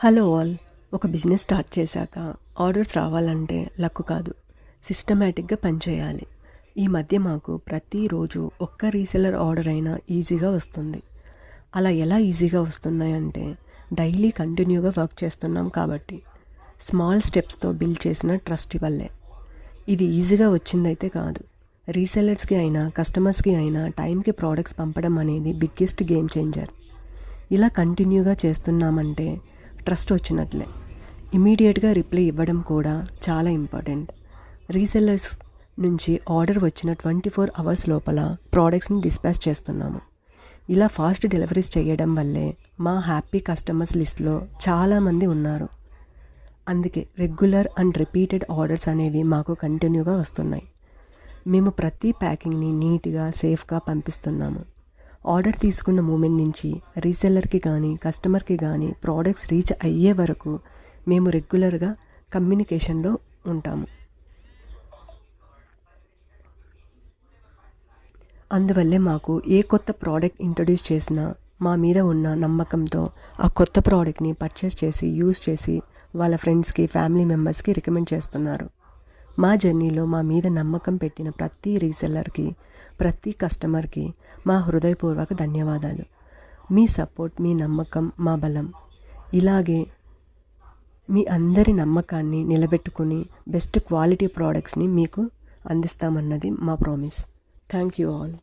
Hello all. ఒక business start చేశాక orders రావాలంటే లక్ కాదు, సిస్టమేటిక్గా పనిచేయాలి. ఈ మధ్య మాకు ప్రతిరోజు ఒక్క రీసెలర్ ఆర్డర్ అయినా ఈజీగా వస్తుంది. అలా ఎలా ఈజీగా వస్తున్నాయంటే డైలీ కంటిన్యూగా వర్క్ చేస్తున్నాం కాబట్టి, స్మాల్ స్టెప్స్తో బిల్డ్ చేసిన ట్రస్ట్ వల్లే. ఇది ఈజీగా వచ్చిందైతే కాదు. రీసెలర్స్కి అయినా కస్టమర్స్కి అయినా టైంకి ప్రోడక్ట్స్ పంపడం అనేది బిగ్గెస్ట్ గేమ్ చేంజర్. ఇలా కంటిన్యూగా చేస్తున్నామంటే ట్రస్ట్ వచ్చినట్లే. ఇమీడియట్గా రిప్లై ఇవ్వడం కూడా చాలా ఇంపార్టెంట్. రీసెల్లర్స్ నుంచి ఆర్డర్ వచ్చిన 24 అవర్స్ లోపల ప్రోడక్ట్స్ని డిస్పాచ్ చేస్తున్నాము. ఇలా ఫాస్ట్ డెలివరీస్ చేయడం వల్లే మా హ్యాపీ కస్టమర్స్ లిస్ట్లో చాలామంది ఉన్నారు. అందుకే రెగ్యులర్ అండ్ రిపీటెడ్ ఆర్డర్స్ అనేవి మాకు కంటిన్యూగా వస్తున్నాయి. మేము ప్రతి ప్యాకింగ్ని నీట్గా సేఫ్గా పంపిస్తున్నాము. ఆర్డర్ తీసుకున్న మూమెంట్ నుంచి రీసెల్లర్కి కానీ కస్టమర్కి కానీ ప్రోడక్ట్స్ రీచ్ అయ్యే వరకు మేము రెగ్యులర్గా కమ్యూనికేషన్లో ఉంటాము. అందువల్లే మాకు ఏ కొత్త ప్రోడక్ట్ ఇంట్రడ్యూస్ చేసినా మా మీద ఉన్న నమ్మకంతో ఆ కొత్త ప్రోడక్ట్ని పర్చేస్ చేసి యూజ్ చేసి వాళ్ళ ఫ్రెండ్స్కి ఫ్యామిలీ మెంబర్స్కి రికమెండ్ చేస్తున్నారు. మా జర్నీలో మా మీద నమ్మకం పెట్టిన ప్రతి రీసెల్లర్కి, ప్రతి కస్టమర్కి మా హృదయపూర్వక ధన్యవాదాలు. మీ సపోర్ట్, మీ నమ్మకం మా బలం. ఇలాగే మీ అందరి నమ్మకాన్ని నిలబెట్టుకుని బెస్ట్ క్వాలిటీ ప్రోడక్ట్స్ని మీకు అందిస్తామన్నది మా ప్రామిస్. Thank you all.